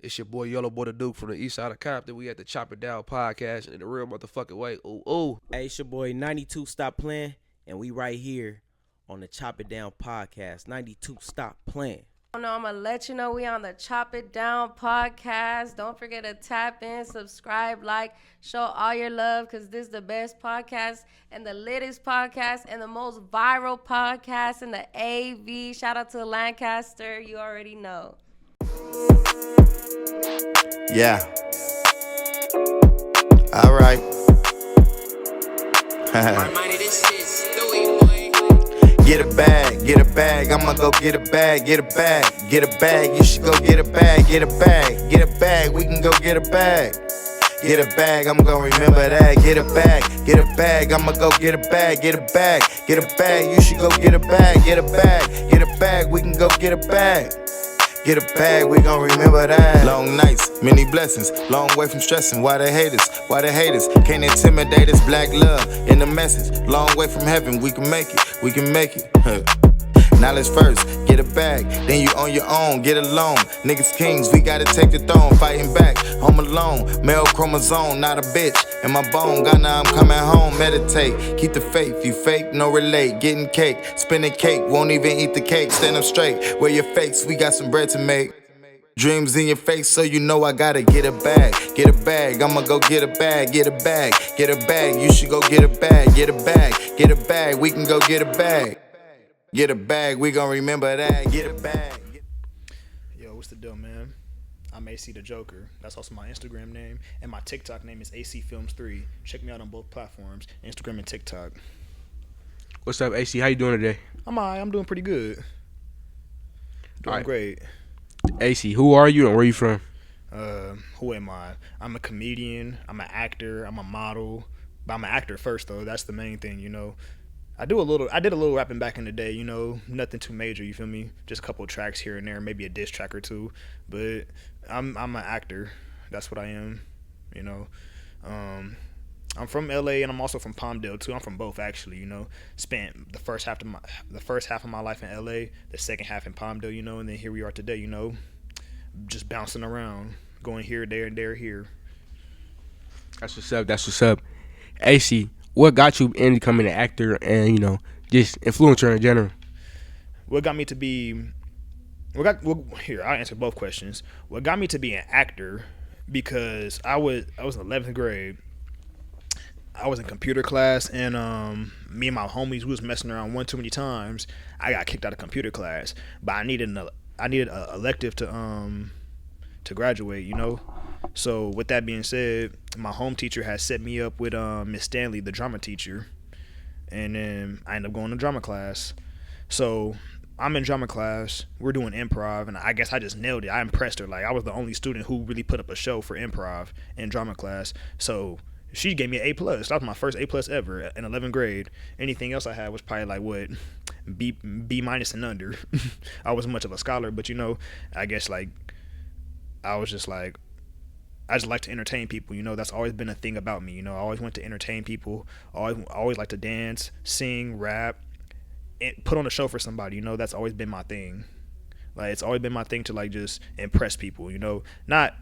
It's your boy Yellow Boy the Duke from the east side of Compton. We at the Chop It Down podcast in the real motherfucking way. Ooh, ooh. Hey, it's your boy 92 Stop Playing, and we right here on the Chop It Down podcast. 92 Stop Playing. No, I'm gonna let you know we on the Chop It Down podcast. Don't forget to tap in, subscribe, like, show all your love, because this is the best podcast and the latest podcast and the most viral podcast in the AV. Shout out to Lancaster. You already know. Yeah. All right. Get a bag, get a bag. I'ma go get a bag, get a bag, get a bag. You should go get a bag, get a bag, get a bag. We can go get a bag. Get a bag, I'm gonna remember that. Get a bag, get a bag. I'ma go get a bag, get a bag, get a bag. You should go get a bag, get a bag, get a bag. We can go get a bag. Get a bag, we gon' remember that. Long nights, many blessings, long way from stressing. Why they hate us? Why they hate us? Can't intimidate us, black love in the message. Long way from heaven, we can make it, we can make it. Now let's first get a bag, then you on your own, get a loan. Niggas kings, we gotta take the throne, fighting back, home alone. Male chromosome, not a bitch, in my bone. Ghana, I'm coming home, meditate, keep the faith. You fake, no relate, getting cake, spinning cake, won't even eat the cake. Stand up straight, wear your fakes, we got some bread to make. Dreams in your face, so you know I gotta get a bag. Get a bag, I'ma go get a bag, get a bag, get a bag. You should go get a bag, get a bag, get a bag. We can go get a bag. Get a bag, we gon' remember that. Get a bag. Yo, what's the deal, man? I'm AC the Joker. That's also my Instagram name. And my TikTok name is AC Films 3. Check me out on both platforms, Instagram and TikTok. What's up, AC? How you doing today? I'm alright, I'm doing pretty good. Doing Alright. great. AC, who are you and where you from? Who am I? I'm a comedian, I'm an actor, I'm a model. But I'm an actor first though, that's the main thing, you know. I did a little rapping back in the day, you know, nothing too major, you feel me? Just a couple of tracks here and there, maybe a diss track or two. But I'm an actor. That's what I am, you know. I'm from LA and I'm also from Palmdale too. I'm from both actually, you know. Spent the first half of my life in LA, the second half in Palmdale, you know, and then here we are today, you know. Just bouncing around, going here, there, here. That's what's up. That's what's up. AC, what got you into becoming an actor and, you know, just influencer in general? What got me to be here, I'll answer both questions. What got me to be an actor, because I was in 11th grade. I was in computer class, and me and my homies, we was messing around one too many times. I got kicked out of computer class, but I needed an elective to graduate, you know. So with that being said, my home teacher had set me up with Miss Stanley, the drama teacher, and then I ended up going to drama class. So I'm in drama class, we're doing improv, and I guess I just nailed it. I impressed her. Like, I was the only student who really put up a show for improv in drama class. So she gave me an A+. That was my first A+ ever in 11th grade. Anything else I had was probably like, what, B- minus and under. I wasn't much of a scholar, but, you know, I guess, like, I just like to entertain people, you know. That's always been a thing about me, you know. I always want to entertain people. Always like to dance, sing, rap, and put on a show for somebody, you know. That's always been my thing. Like, it's always been my thing to, like, just impress people, you know. Not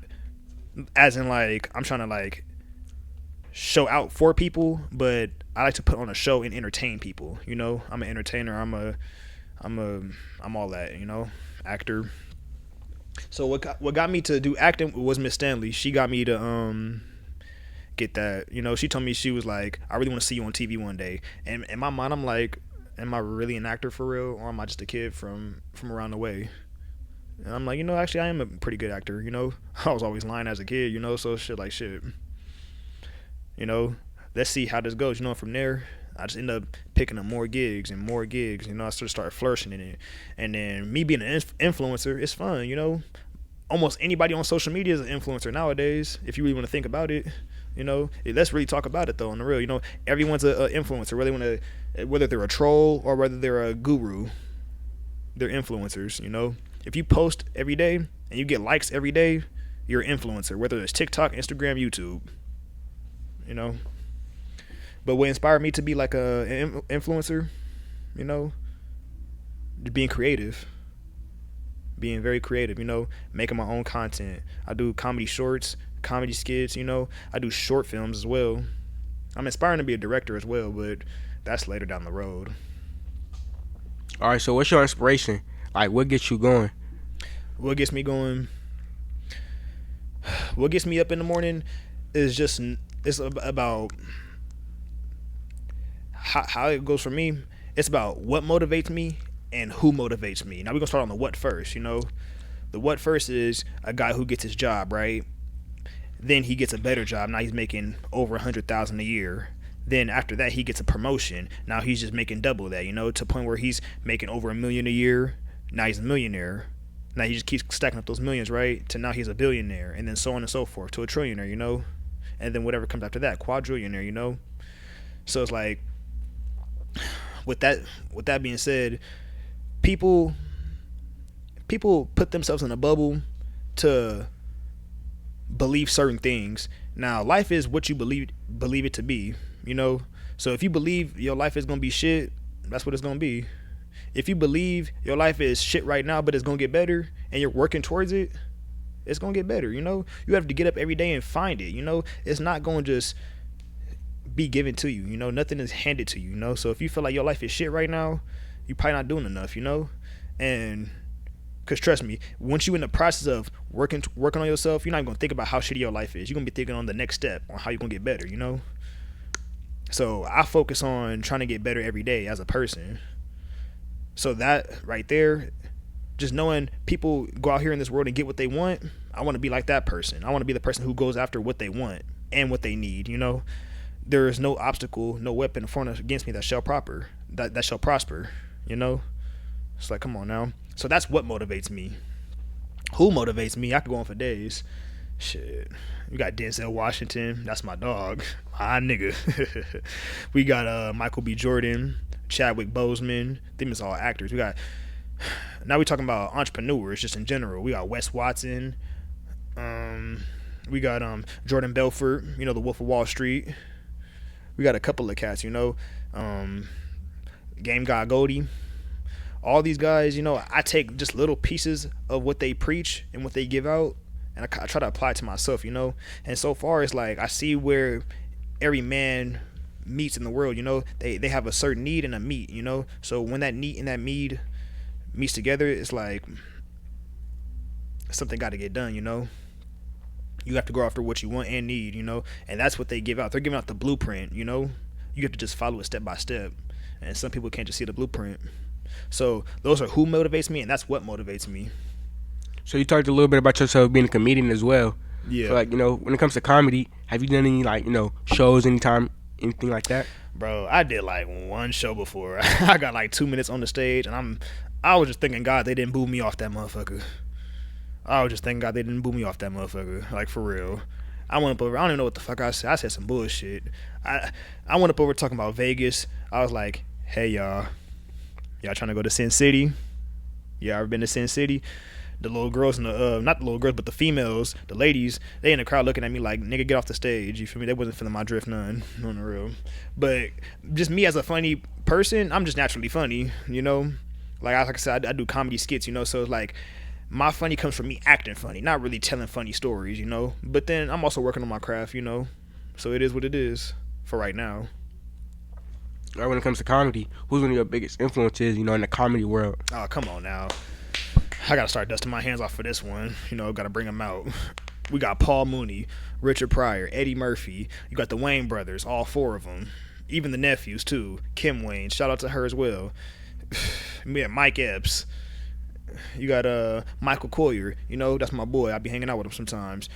as in, like, I'm trying to, like, show out for people, but I like to put on a show and entertain people, you know. I'm an entertainer. I'm all that, you know, actor. So what got me to do acting was Miss Stanley. She got me to get that, you know. She told me, she was like, I really want to see you on TV one day. And in my mind, I'm like, am I really an actor for real, or am I just a kid from around the way? And I'm like, you know, actually I am a pretty good actor, you know. I was always lying as a kid, you know, so shit. You know, let's see how this goes, you know. From there, I just end up picking up more gigs, you know. I sort of started flourishing in it. And then me being an influencer, it's fun, you know. Almost anybody on social media is an influencer nowadays, if you really want to think about it, you know. Let's really talk about it, though, on the real, you know. Everyone's an influencer, whether they're a troll or whether they're a guru. They're influencers, you know. If you post every day and you get likes every day, you're an influencer, whether it's TikTok, Instagram, YouTube, you know. But what inspired me to be like an influencer, you know, being creative. being very creative, you know, making my own content. I do comedy shorts, comedy skits, you know. I do short films as well. I'm aspiring to be a director as well, but that's later down the road. All right, so what's your inspiration? Like, what gets you going? What gets me going? What gets me up in the morning is just, it's about how it goes for me. It's about what motivates me and who motivates me. Now we're gonna start on the what first, you know. The what first is a guy who gets his job, right? Then he gets a better job. Now he's making over $100,000 a year. Then after that he gets a promotion. Now he's just making double that, you know, to the point where he's making over $1 million a year. Now he's a millionaire. Now he just keeps stacking up those millions, right? To now he's a billionaire, and then so on and so forth to a trillionaire, you know. And then whatever comes after that, quadrillionaire, you know. So it's like, with that being said, people put themselves in a bubble to believe certain things. Now life is what you believe it to be, you know. So if you believe your life is gonna be shit, that's what it's gonna be. If you believe your life is shit right now but it's gonna get better and you're working towards it, it's gonna get better, you know. You have to get up every day and find it, you know. It's not gonna just be given to you, you know. Nothing is handed to you, you know. So if you feel like your life is shit right now, you're probably not doing enough, you know. And because trust me, once you're in the process of working on yourself, you're not going to think about how shitty your life is. You're going to be thinking on the next step, on how you're going to get better, you know? So I focus on trying to get better every day as a person. So that right there, just knowing people go out here in this world and get what they want, I want to be like that person. I want to be the person who goes after what they want and what they need, you know? There is no obstacle, no weapon in front against me that shall prosper, you know? It's like, come on now. So that's what motivates me. Who motivates me? I could go on for days. Shit. We got Denzel Washington. That's my dog. My nigga. We got Michael B. Jordan, Chadwick Boseman. Them is all actors. Now we talking about entrepreneurs just in general. We got Wes Watson. We got Jordan Belfort, you know, the Wolf of Wall Street. We got a couple of cats, you know. Game Guy Goldie. All these guys, you know, I take just little pieces of what they preach and what they give out, and I try to apply it to myself, you know. And so far, it's like I see where every man meets in the world, you know. They have a certain need and a meet, you know. So when that need and that need meets together, it's like something got to get done, you know. You have to go after what you want and need, you know. And that's what they give out. They're giving out the blueprint, you know. You have to just follow it step by step. And some people can't just see the blueprint. So those are who motivates me, and that's what motivates me. So you talked a little bit about yourself being a comedian as well. Yeah. So like, you know, when it comes to comedy, have you done any, like, you know, shows anytime, anything like that? Bro, I did like one show before. I got like 2 minutes on the stage, and I was just thanking God they didn't boo me off that motherfucker. Like, for real. I went up over, I don't even know what the fuck I said. I said some bullshit. I went up over talking about Vegas. I was like, hey, y'all trying to go to Sin City? Yeah, I've been to Sin City. The little girls, not the little girls, but the females, the ladies, they in the crowd looking at me like, nigga, get off the stage. You feel me? They wasn't feeling my drift none, on the real. But just me as a funny person, I'm just naturally funny, you know? Like I said, I do comedy skits, you know? So it's like, my funny comes from me acting funny, not really telling funny stories, you know? But then I'm also working on my craft, you know? So it is what it is for right now. Or when it comes to comedy, who's one of your biggest influences, you know, in the comedy world? Oh, come on now. I gotta start dusting my hands off for this one. You know, gotta bring them out. We got Paul Mooney, Richard Pryor, Eddie Murphy. You got the Wayne brothers, all four of them. Even the nephews, too. Kim Wayne, shout out to her as well. We had Mike Epps. You got Michael Coyer. You know, that's my boy. I be hanging out with him sometimes.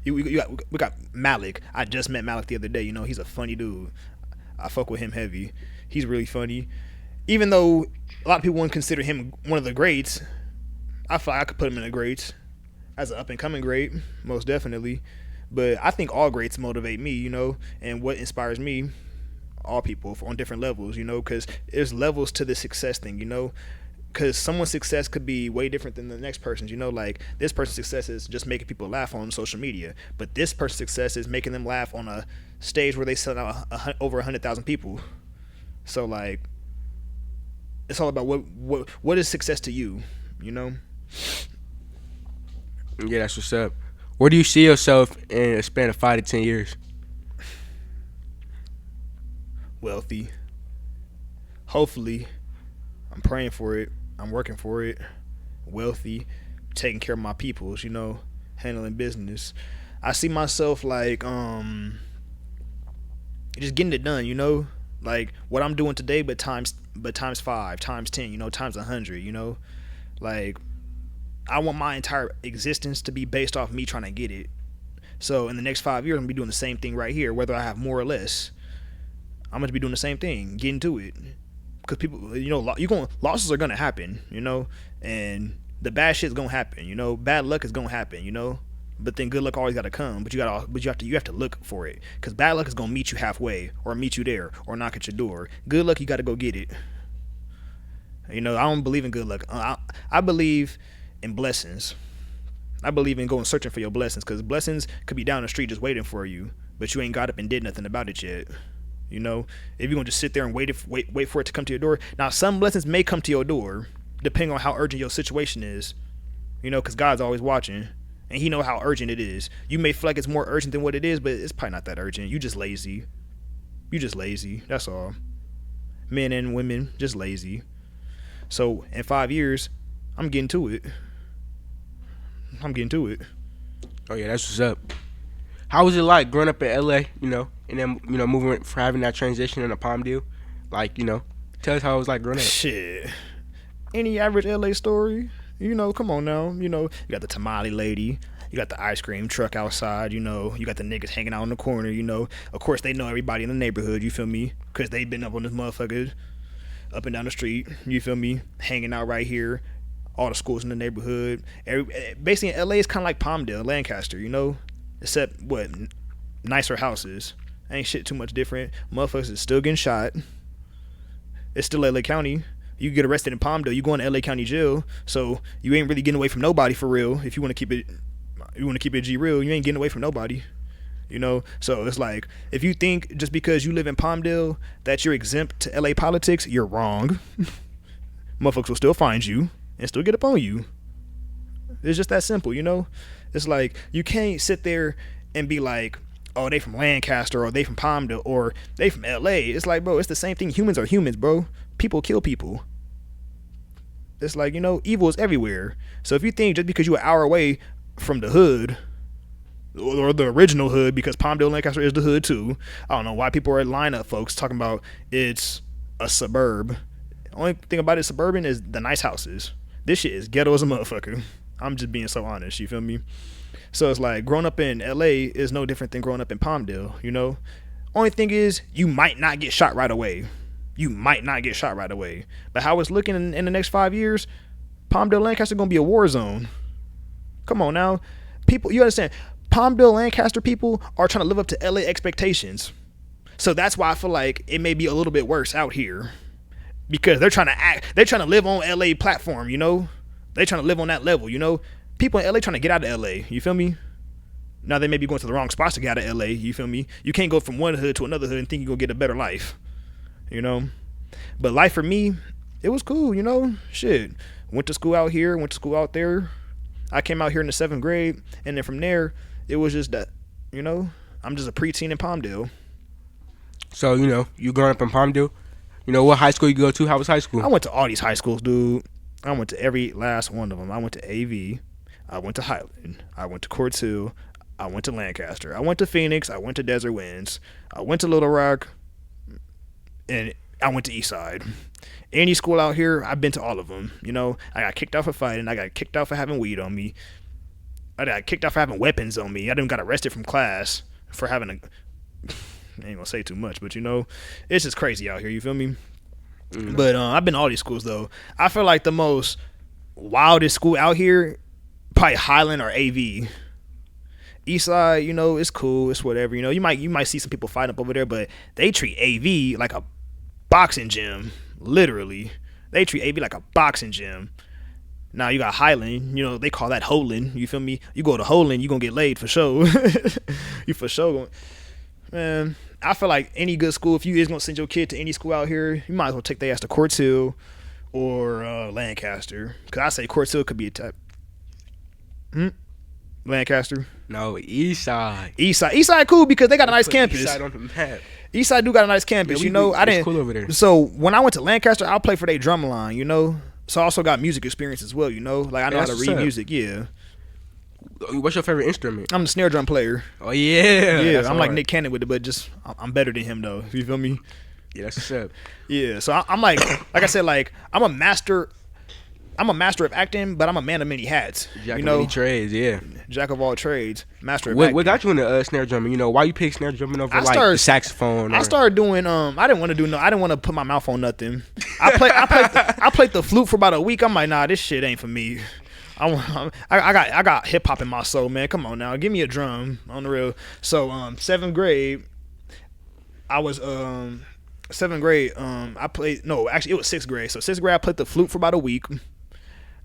We got Malik. I just met Malik the other day. You know, he's a funny dude. I fuck with him heavy. He's really funny. Even though a lot of people wouldn't consider him one of the greats, I feel like I could put him in the greats as an up-and-coming great, most definitely. But I think all greats motivate me, you know, and what inspires me, all people on different levels, you know, because there's levels to the success thing, you know. Because someone's success could be way different than the next person's, you know, like this person's success is just making people laugh on social media, but this person's success is making them laugh on a stage where they sell out over 100,000 people. So like, it's all about what is success to you, you know? Yeah, that's what's up. Where do you see yourself in a span of 5 to 10 years? Wealthy. Hopefully. I'm praying for it. I'm working for it. Wealthy. Taking care of my peoples, you know, handling business. I see myself like just getting it done, you know? Like what I'm doing today but times 5, times 10, you know, times 100, you know? Like I want my entire existence to be based off me trying to get it. So in the next 5 years, I'm gonna be doing the same thing right here, whether I have more or less. I'm gonna be doing the same thing, getting to it. Because people, you know, losses are gonna happen, you know, and the bad shit's gonna happen, you know. Bad luck is gonna happen, you know. But then good luck always gotta come. But you have to look for it. Because bad luck is gonna meet you halfway, or meet you there, or knock at your door. Good luck, you gotta go get it. You know, I don't believe in good luck. I believe in blessings. I believe in going searching for your blessings, because blessings could be down the street just waiting for you, but you ain't got up and did nothing about it yet. You know, if you're gonna just sit there and wait for it to come to your door. Now, some blessings may come to your door, depending on how urgent your situation is. You know, because God's always watching, and He know how urgent it is. You may feel like it's more urgent than what it is, but it's probably not that urgent. You just lazy. That's all. Men and women just lazy. So in 5 years, I'm getting to it. Oh yeah, that's what's up. How was it like growing up in LA, you know, and then, you know, moving for having that transition in a Palmdale? Like, you know, tell us how it was like growing up. Shit. Any average LA story, you know, come on now. You know, you got the tamale lady, you got the ice cream truck outside, you know, you got the niggas hanging out in the corner, you know. Of course, they know everybody in the neighborhood, you feel me? Because they been up on this motherfucker, up and down the street, you feel me? Hanging out right here. All the schools in the neighborhood. Basically, LA is kind of like Palmdale, Lancaster, you know? Except, nicer houses. Ain't shit too much different. Motherfuckers is still getting shot. It's still LA County. You get arrested in Palmdale, you go in LA County jail. So you ain't really getting away from nobody for real. If you want to keep it G real, you ain't getting away from nobody. You know? So it's like, if you think just because you live in Palmdale that you're exempt to LA politics, you're wrong. Motherfuckers will still find you and still get up on you. It's just that simple, you know? It's like, you can't sit there and be like, oh, they from Lancaster, or they from Palmdale, or they from LA. It's like, bro, it's the same thing. Humans are humans, bro. People kill people. It's like, you know, evil is everywhere. So if you think just because you're an hour away from the hood, or the original hood, because Palmdale, Lancaster is the hood too. I don't know why people are line up, folks, talking about it's a suburb. The only thing about it suburban is the nice houses. This shit is ghetto as a motherfucker. I'm just being so honest, you feel me? So it's like, growing up in LA is no different than growing up in Palmdale, you know? Only thing is, you might not get shot right away. But how it's looking in the next 5 years, Palmdale, Lancaster gonna be a war zone. Come on now. People, you understand, Palmdale, Lancaster people are trying to live up to LA expectations. So that's why I feel like it may be a little bit worse out here. Because they're trying to live on LA platform, you know? They trying to live on that level, you know? People in LA trying to get out of LA, you feel me? Now they may be going to the wrong spots to get out of LA, you feel me? You can't go from one hood to another hood and think you're going to get a better life, you know? But life for me, it was cool, you know? Shit. Went to school out here, went to school out there. I came out here in the 7th grade, and then from there, it was just that, you know? I'm just a preteen in Palmdale. So, you know, you growing up in Palmdale, you know, what high school you go to? How was high school? I went to all these high schools, dude. I went to every last one of them. I went to AV. I went to Highland. I went to Quartz Hill. I went to Lancaster. I went to Phoenix. I went to Desert Winds. I went to Little Rock. And I went to Eastside. Any school out here, I've been to all of them. You know, I got kicked out for fighting. I got kicked out for having weed on me. I got kicked out for having weapons on me. I done got arrested from class for having a... I ain't gonna say too much, but you know, it's just crazy out here, you feel me? But I've been to all these schools though. I feel like the most wildest school out here, probably Highland or AV. Eastside, you know, it's cool, it's whatever, you know. You might see some people fighting up over there, but they treat AV like a boxing gym. Literally. They treat AV like a boxing gym. Now you got Highland, you know, they call that Holand, you feel me? You go to Holand, you gonna get laid for sure. You for sure gonna... Man, I feel like any good school, if you is gonna send your kid to any school out here, you might as well take their ass to Quartz Hill or Lancaster. Cause I say Court Hill could be a type. Lancaster. No, East Side. Eastside cool because they got a nice Put campus. East Side on the map. Eastside do got a nice campus, Yeah, you know. I it's didn't. cool over there. So when I went to Lancaster, I'll play for their drum line, you know. So I also got music experience as well, you know. Like I know how That's to what's read up. music. Yeah, What's your favorite instrument? I'm the snare drum player. Oh yeah. Yeah, That's I'm like hard. Nick Cannon with it, but just I'm better than him though. You feel me? Yeah, that's what's up. Yeah. So I'm like I said, like I'm a master. I'm a master of acting, but I'm a man of many hats. Jack you of know, many trades, yeah. jack of all trades, master of What acting. got you into snare drumming? You know, why you pick snare drumming over I like started- the saxophone? I or- started doing I didn't want to put my mouth on nothing. I played the flute for about a week. I'm like, nah, this shit ain't for me. I got hip hop in my soul, man. Come on now, give me a drum on the real. So 7th grade, I was 7th grade. I played actually it was 6th grade. So 6th grade, I played the flute for about a week.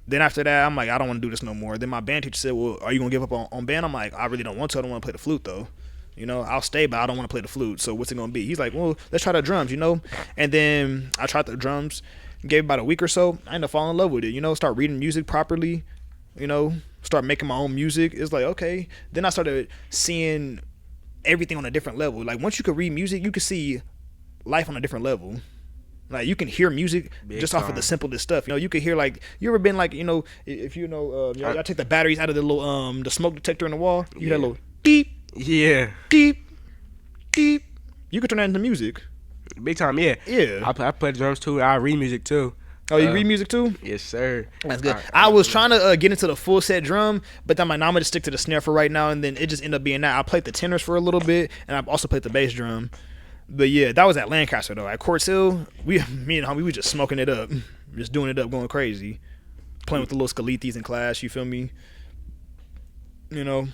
Then after that, I'm like, I don't want to do this no more. Then my band teacher said, well, are you gonna give up on band? I'm like, I really don't want to. I don't want to play the flute though. You know, I'll stay, but I don't want to play the flute. So what's it gonna be? He's like, well, let's try the drums, you know. And then I tried the drums, gave it about a week or so. I ended up falling in love with it. You know, start reading music properly. You know, start making my own music. It's like, okay. Then I started seeing everything on a different level. Like once you could read music, you could see life on a different level. Like you can hear music Big just off of time. the simplest stuff. You know, you could hear like you ever been like, you know, if you know y'all take the batteries out of the little the smoke detector in the wall, you hear that Yeah. little beep, Yeah, deep, deep. You could turn that into music. big time. Yeah, Yeah. I play drums too. I read music too. Oh, you read music too? Yes, sir. That's good. I was trying to get into the full set drum, but then I'm like, nah, I'm gonna stick to the snare for right now, and then it just ended up being that. I played the tenors for a little bit, and I also played the bass drum. But yeah, that was at Lancaster though. At Court Hill, me and homie, we was just smoking it up, just doing it up, going crazy, playing with the little Scalethis in class. You feel me? You know.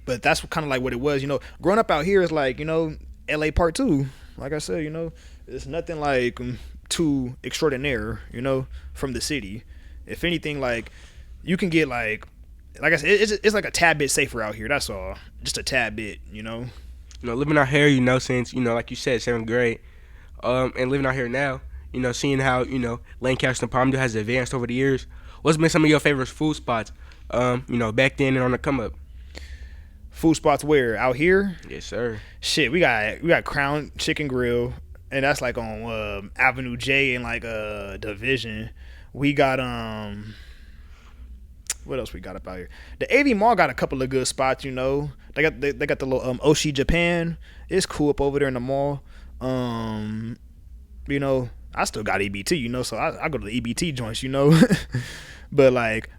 But that's kind of like what it was. You know, growing up out here is like, you know, LA Part 2. Like I said, you know, it's nothing like too extraordinaire, you know, from the city. If anything, like you can get like I said, it's like a tad bit safer out here. That's all, just a tad bit, you know. You know, living out here, you know, since, you know, like you said, 7th grade, and living out here now, you know, seeing how, you know, Lancaster and Palmdale has advanced over the years. What's been some of your favorite food spots, you know, back then and on the come up? Food spots where out here? Yes, sir. Shit, we got Crown Chicken Grill, and that's like on Avenue J and like Division. We got what else we got up out here? The AV Mall got a couple of good spots, you know. They got the little Oshi Japan. It's cool up over there in the mall. You know, I still got EBT, you know, so I go to the EBT joints, you know. But like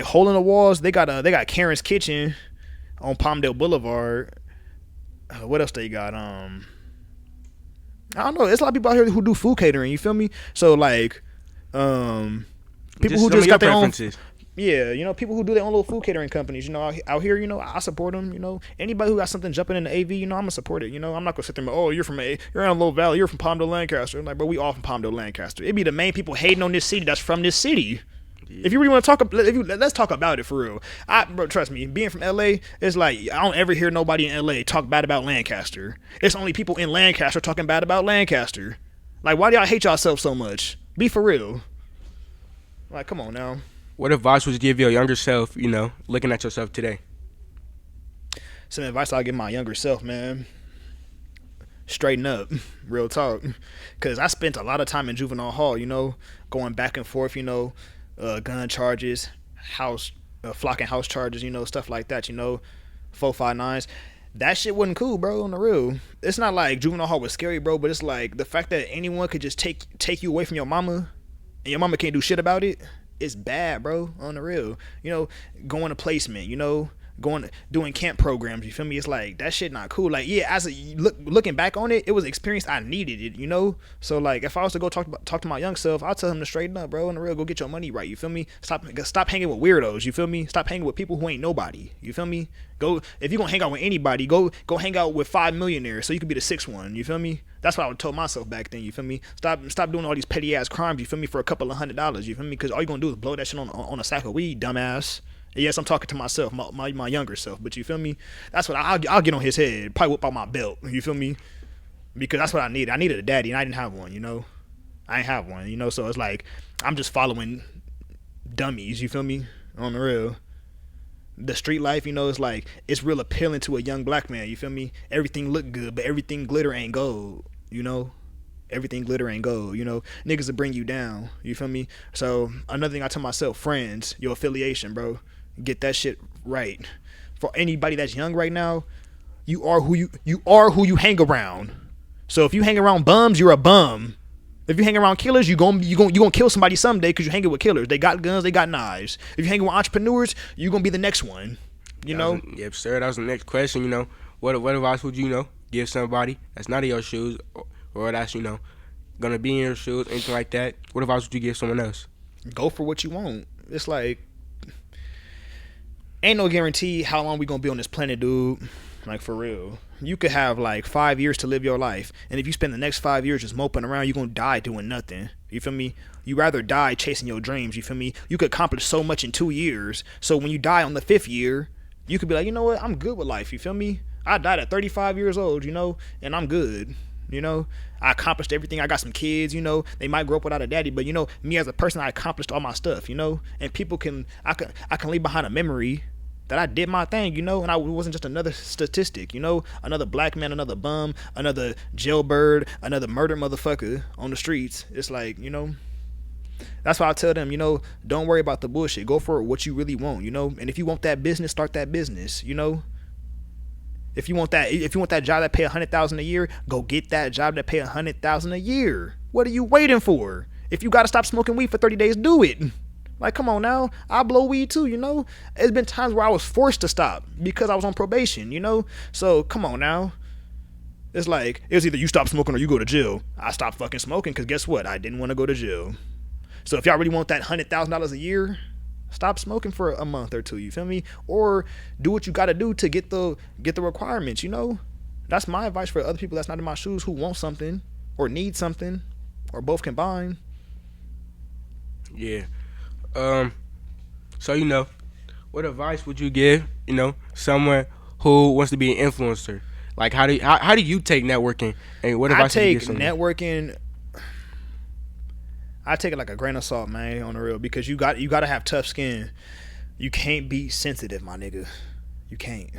Hole in the Walls, they got Karen's Kitchen on Palmdale Boulevard. What else they got? I don't know. It's a lot of people out here who do food catering. You feel me? So like, people who some just of got their your own. preferences. Yeah, you know, people who do their own little food catering companies, you know, out here, you know, I support them, you know. Anybody who got something jumping in the AV, you know, I'm going to support it, you know. I'm not going to sit there and be, oh, you're in a Low Valley, you're from Palmdale, Lancaster. I'm like, bro, we all from Palmdale, Lancaster. It'd be the main people hating on this city that's from this city. If you really want to talk, let's talk about it for real. Bro, trust me, being from LA, it's like, I don't ever hear nobody in LA talk bad about Lancaster. It's only people in Lancaster talking bad about Lancaster. Like, why do y'all hate yourself so much? Be for real. Like, come on now. What advice would you give your younger self, you know, looking at yourself today? Some advice I'll give my younger self, man. Straighten up. Real talk. Because I spent a lot of time in juvenile hall, you know, going back and forth, you know, gun charges, flocking house charges, you know, stuff like that, you know, 459s. That shit wasn't cool, bro, on the real. It's not like juvenile hall was scary, bro, but it's like the fact that anyone could just take you away from your mama and your mama can't do shit about it. It's bad, bro, on the real. You know, going to placement, you know, doing camp programs, you feel me? It's like, that shit not cool. Like, yeah, looking back on it, it was experience I needed it, you know? So, like, if I was to go talk to my young self, I'll tell him to straighten up, bro, on the real, go get your money right, you feel me? Stop hanging with weirdos, you feel me? Stop hanging with people who ain't nobody, you feel me? If you're gonna hang out with anybody, go hang out with 5 millionaires so you can be the 6th one, you feel me? That's what I would tell myself back then, you feel me? Stop doing all these petty ass crimes, you feel me, for a couple of $100, you feel me? Because all you're gonna do is blow that shit on a sack of weed, dumbass. Yes, I'm talking to myself, my younger self, but you feel me? That's what I'll get on his head, probably whip out my belt, you feel me? Because that's what I needed. I needed a daddy, and I didn't have one, you know? I ain't have one, you know. So it's like I'm just following dummies. You feel me? On the real. The street life, you know, it's like it's real appealing to a young black man. You feel me? Everything look good, but everything glitter ain't gold. You know, everything glitter ain't gold. You know, niggas will bring you down. You feel me? So another thing I tell myself, friends, your affiliation, bro, get that shit right. For anybody that's young right now, you are who you hang around. So if you hang around bums, you're a bum. If you hang around killers, you gonna kill somebody someday because you hanging with killers. They got guns, they got knives. If you hanging with entrepreneurs, you gonna be the next one. You know? Yep, sir. That was the next question. You know, what advice would you give somebody that's not in your shoes or that's gonna be in your shoes, anything like that? What advice would you give someone else? Go for what you want. It's like ain't no guarantee how long we gonna be on this planet, dude. Like, for real. You could have like 5 years to live your life, and if you spend the next 5 years just moping around, you're gonna die doing nothing. You feel me? You rather die chasing your dreams. You feel me? You could accomplish so much in 2 years, so when you die on the 5th year, you could be like, you know what, I'm good with life. You feel me? I died at 35 years old, you know, and I'm good. You know, I accomplished everything. I got some kids, you know, they might grow up without a daddy, but you know, me as a person, I accomplished all my stuff, you know, and people I can leave behind a memory that I did my thing, you know, and I wasn't just another statistic, you know, another black man, another bum, another jailbird, another murder motherfucker on the streets. It's like, you know, that's why I tell them, you know, don't worry about the bullshit. Go for what you really want, you know, and if you want that business, start that business, you know. If you want that job that pay $100,000 a year, go get that job that pay $100,000 a year. What are you waiting for? If you gotta stop smoking weed for 30 days, do it. Like, come on now. I blow weed too, you know? It's been times where I was forced to stop because I was on probation, you know? So, come on now. It's like, it was either you stop smoking or you go to jail. I stopped fucking smoking because guess what? I didn't want to go to jail. So, if y'all really want that $100,000 a year, stop smoking for a month or two, you feel me? Or do what you got to do to get the requirements, you know? That's my advice for other people that's not in my shoes who want something or need something or both combined. Yeah. So, what advice would you give, someone who wants to be an influencer? Like, how do you take networking, and what advice would you give someone? Networking, I take it like a grain of salt, man, on the real, because you got to have tough skin. You can't be sensitive, my nigga. You can't.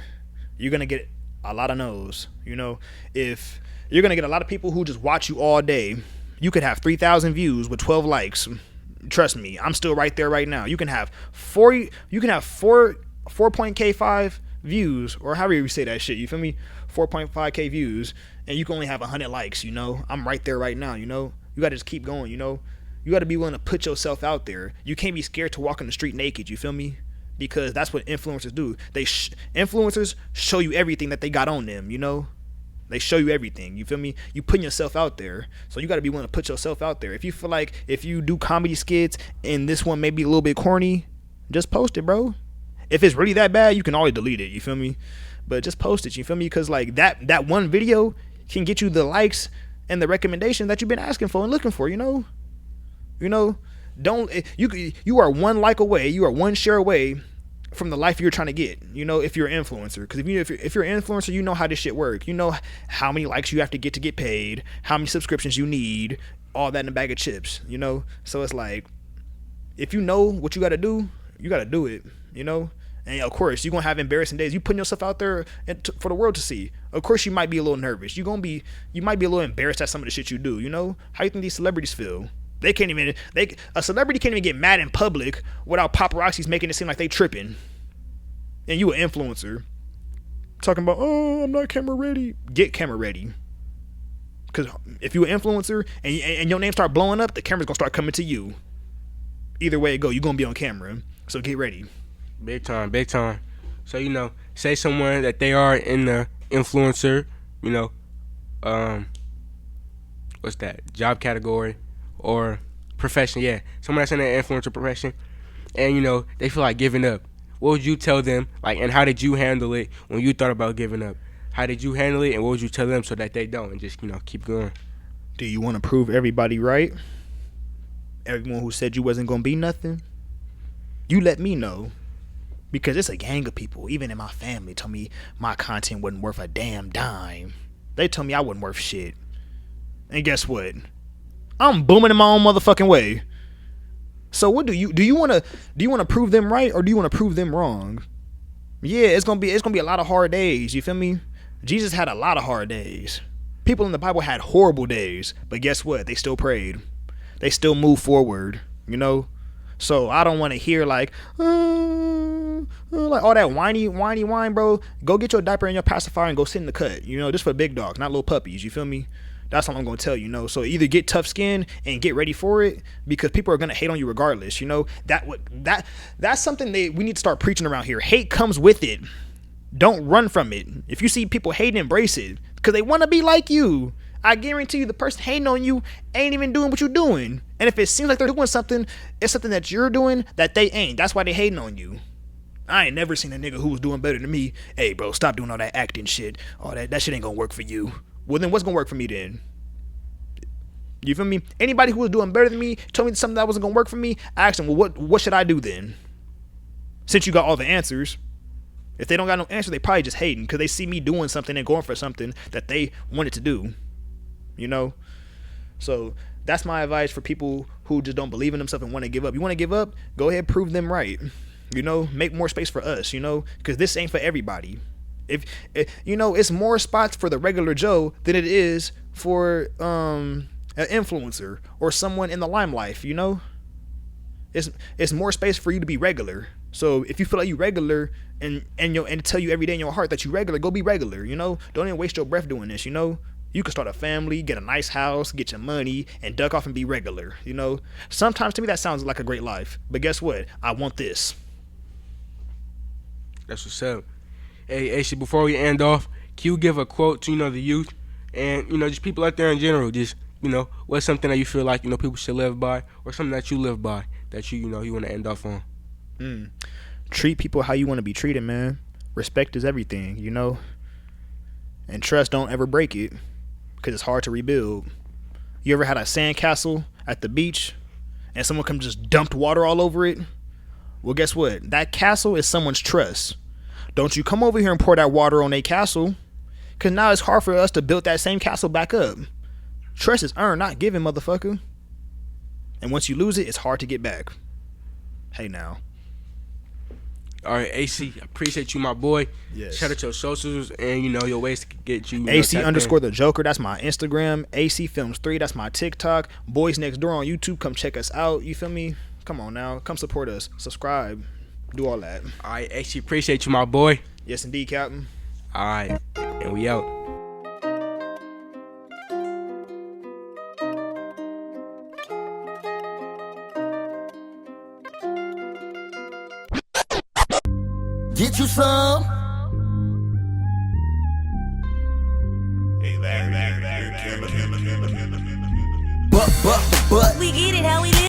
You're going to get a lot of no's, you know? If you're going to get a lot of people who just watch you all day, you could have 3,000 views with 12 likes. Trust me, I'm still right there right now. You can have 4.K5 views, or however you say that shit, you feel me? 4.5K views, and you can only have 100 likes, you know? I'm right there right now, you know? You got to just keep going, you know? You got to be willing to put yourself out there. You can't be scared to walk in the street naked, you feel me? Because that's what influencers do. Influencers show you everything that they got on them, you know? They show you everything, you feel me? You putting yourself out there, so you got to be willing to put yourself out there. If you feel like if you do comedy skits and this one may be a little bit corny, just post it, bro. If it's really that bad, you can always delete it, you feel me? But just post it, you feel me? Because like that one video can get you the likes and the recommendation that you've been asking for and looking for, you know? You are one like away, you are one share away from the life you're trying to get, you know, if you're an influencer. Because if you're an influencer, you know how this shit work. You know how many likes you have to get paid, how many subscriptions you need, all that in a bag of chips, you know? So it's like, if you know what you got to do, you got to do it, you know? And of course, you're going to have embarrassing days. You putting yourself out there for the world to see. Of course, you might be a little nervous. You might be a little embarrassed at some of the shit you do, you know? How you think these celebrities feel? A celebrity can't even get mad in public without paparazzis making it seem like they tripping. And you an influencer talking about, oh, I'm not camera ready. Get camera ready. Because if you an influencer and your name start blowing up, the camera's going to start coming to you. Either way it go, you're going to be on camera. So get ready. Big time, big time. So, say someone that they are in the influencer, what's that, job category or profession, yeah. Someone that's in the influencer profession and, they feel like giving up. What would you tell them, like, and how did you handle it when you thought about giving up? How did you handle it, and what would you tell them so that they don't and just, keep going? Do you want to prove everybody right? Everyone who said you wasn't going to be nothing? You let me know. Because it's a gang of people, even in my family, told me my content wasn't worth a damn dime. They told me I wasn't worth shit. And guess what? I'm booming in my own motherfucking way. So what do you want to prove them right, or do you want to prove them wrong? Yeah, it's gonna be a lot of hard days. You feel me? Jesus had a lot of hard days. People in the Bible had horrible days, but guess what? They still prayed. They still moved forward. You know. So I don't want to hear like all that whiny, bro. Go get your diaper and your pacifier and go sit in the cut. You know, just for big dogs, not little puppies. You feel me? That's all I'm gonna tell you. Know. So either get tough skin and get ready for it, because people are gonna hate on you regardless. You know that's something we need to start preaching around here. Hate comes with it. Don't run from it. If you see people hating, embrace it, because they want to be like you. I guarantee you, the person hating on you ain't even doing what you're doing. And if it seems like they're doing something, it's something that you're doing that they ain't. That's why they hating on you. I ain't never seen a nigga who was doing better than me. Hey, bro, stop doing all that acting shit. All that shit ain't gonna work for you. Well, then what's gonna work for me then? You feel me? Anybody who was doing better than me told me something that wasn't gonna work for me, I asked them, well, what should I do then? Since you got all the answers. If they don't got no answer, they probably just hating because they see me doing something and going for something that they wanted to do. You know? So that's my advice for people who just don't believe in themselves and want to give up. You want to give up? Go ahead, prove them right. You know, make more space for us, you know, because this ain't for everybody. If you know, it's more spots for the regular Joe than it is for an influencer or someone in the limelight, you know? It's more space for you to be regular. So if you feel like you regular and tell you every day in your heart that you regular, go be regular, you know? Don't even waste your breath doing this, you know? You can start a family, get a nice house, get your money, and duck off and be regular, you know? Sometimes to me that sounds like a great life. But guess what? I want this. That's what's up. Hey, AC, before we end off, can you give a quote to, you know, the youth and, you know, just people out there in general? Just, you know, what's something that you feel like, you know, people should live by, or something that you live by that you know, you want to end off on? Treat people how you want to be treated, man. Respect is everything, you know? And trust, don't ever break it, because it's hard to rebuild. You ever had a sandcastle at the beach and someone come just dumped water all over it? Well, guess what? That castle is someone's trust. Don't you come over here and pour that water on a castle, because now it's hard for us to build that same castle back up. Trust is earned, not given, motherfucker. And once you lose it, it's hard to get back. Hey, now. All right, AC, I appreciate you, my boy. Yes. Shout out your socials and, you know, your ways to get you. AC _ the Joker, that's my Instagram. AC Films 3, that's my TikTok. Boys Next Door on YouTube, come check us out. You feel me? Come on now, come support us. Subscribe, do all that. All right, AC, appreciate you, my boy. Yes, indeed, Captain. All right, and we out. Get you some. But we get it how we live.